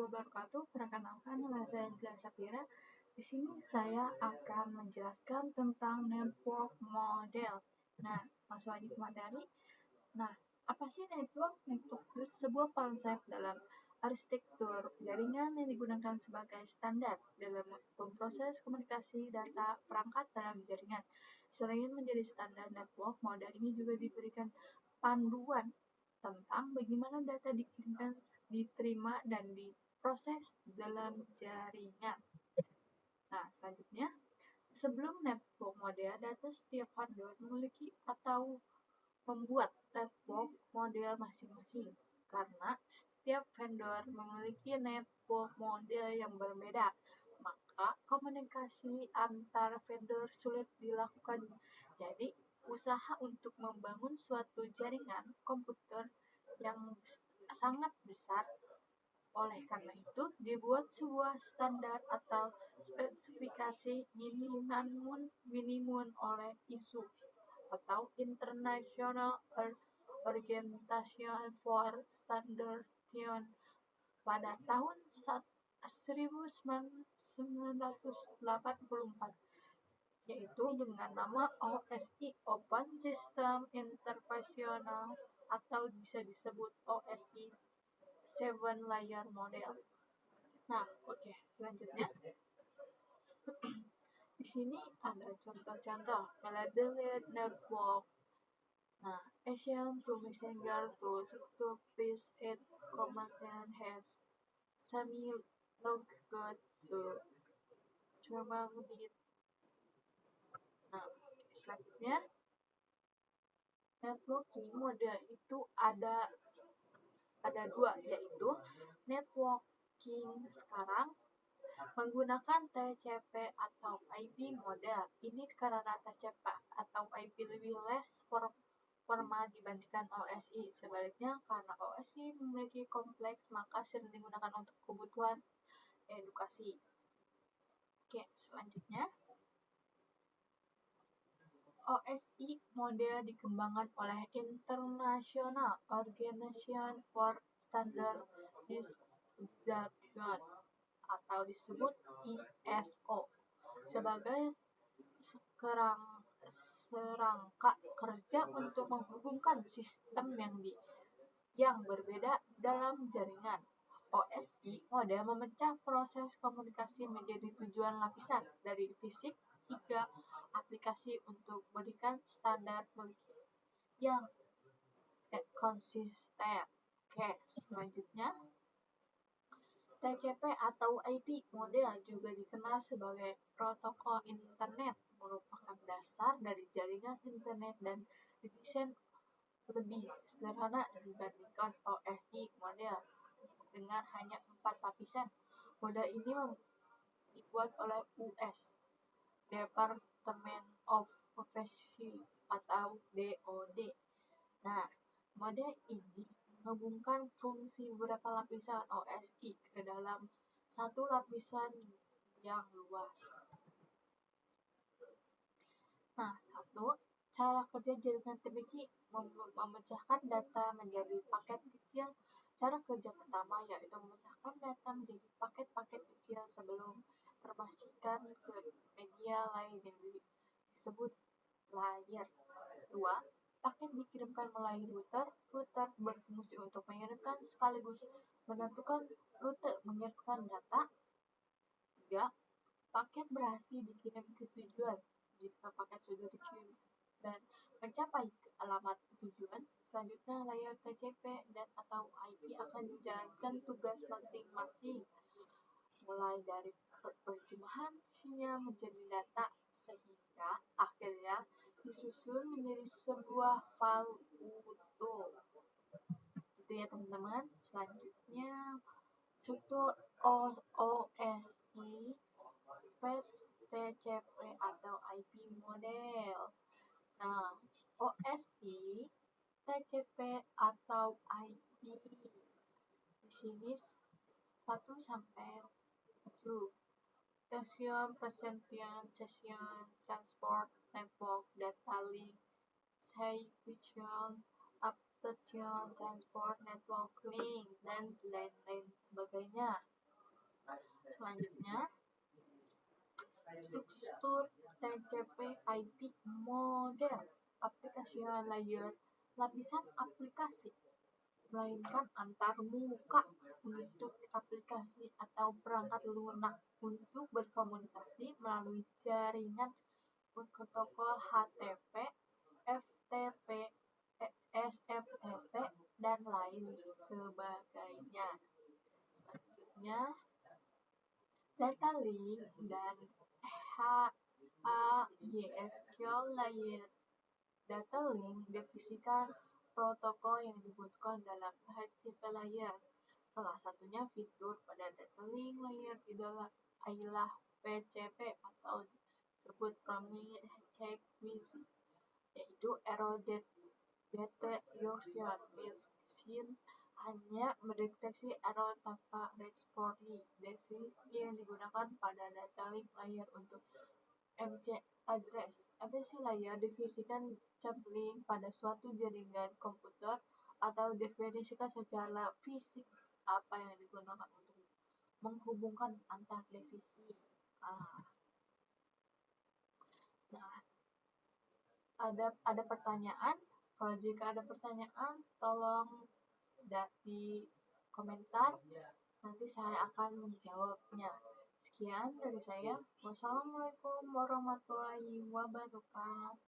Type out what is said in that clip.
wabarakatuh. Perkenalkan, nama saya Gila Sapira. Di sini saya akan menjelaskan tentang network model. Nah, langsung aja ke materi. Nah, apa sih network? Network itu sebuah konsep dalam arsitektur jaringan yang digunakan sebagai standar dalam memproses komunikasi data perangkat dalam jaringan. Selain menjadi standar network, model ini juga diberikan panduan tentang bagaimana data dikirimkan, diterima, dan diproses dalam jaringan. Nah, selanjutnya, sebelum network model, data setiap hardware memiliki atau membuat network model masing-masing. Karena setiap vendor memiliki network model yang berbeda, maka komunikasi antar vendor sulit dilakukan. Jadi, usaha untuk membangun suatu jaringan komputer yang sangat besar. Oleh karena itu, dibuat sebuah standar atau spesifikasi minimum oleh ISO atau International Organization for Standardization pada tahun 1984, yaitu dengan nama OSI, Open System International, atau bisa disebut OSI 7 Layer Model. Nah, selanjutnya di sini ada contoh-contoh Philadelphia Network. Nah, Asian to Messenger to Peace at Command has semi-logical to German-Unit. Nah, selanjutnya networking model itu ada dua, yaitu networking sekarang menggunakan TCP atau IP model. Ini karena TCP atau IP lebih less formal dibandingkan OSI. Sebaliknya, karena OSI memiliki kompleks, maka sering digunakan untuk kebutuhan edukasi. Selanjutnya, OSI model dikembangkan oleh International Organization for Standardization atau disebut ISO sebagai serangka kerja untuk menghubungkan sistem yang berbeda dalam jaringan. OSI model memecah proses komunikasi menjadi tujuan lapisan dari fisik hingga aplikasi untuk memberikan standar yang konsisten. Selanjutnya, TCP atau IP model juga dikenal sebagai protokol internet, merupakan dasar dari jaringan internet dan didesain lebih sederhana dibandingkan OSI model dengan hanya 4 lapisan. Model ini dibuat oleh US Department of Defense atau DoD. Nah, model ini menggabungkan fungsi beberapa lapisan OSI ke dalam satu lapisan yang luas. Nah, cara kerja jaringan TCP memecahkan data menjadi paket kecil. Cara kerja pertama yaitu memecahkan data menjadi paket-paket kecil sebelum termasukkan ke media lain yang disebut layer. 2. Paket dikirimkan melalui router. Router berfungsi untuk mengirimkan sekaligus menentukan rute mengirimkan data. 3. Paket berhasil dikirim ke tujuan. Jika paket sudah dikirim dan mencapai alamat tujuan, selanjutnya layar TCP dan atau IP akan menjalankan tugas masing-masing, mulai dari penerjemahan sinyal menjadi data sehingga akhirnya disusun menjadi sebuah file utuh. Gitu ya teman-teman. Selanjutnya contoh OSI TCP atau IP model. Nah, OSI TCP atau IP di sini 1 sampai 7. Session Transport Network Data Link Sequential Application Transport Network Link dan lain-lain sebagainya. Selanjutnya, struktur TCP/IP model aplikasi layer lapisan aplikasi, melainkan antar muka untuk aplikasi atau perangkat lunak untuk berkomunikasi melalui jaringan protokol HTTP, FTP, SFTP, dan lain sebagainya. Selanjutnya, data link dan HAYSQL layer. Data link definisikan protokol yang dibutuhkan dalam HTTP layer. Salah satunya fitur pada data link layer ialah PCP atau disebut Promise Check-Query, yaitu error detection machine hanya mendeteksi error tanpa responsif. Definisi yang digunakan pada data link layer untuk MC address. MPC layer definisikan cap link pada suatu jaringan komputer atau definisikan secara fisik apa yang digunakan untuk menghubungkan antar divisi. Nah, ada pertanyaan? Kalau jika ada pertanyaan, tolong di komentar. Nanti saya akan menjawabnya. Sekian dari saya. Wassalamualaikum warahmatullahi wabarakatuh.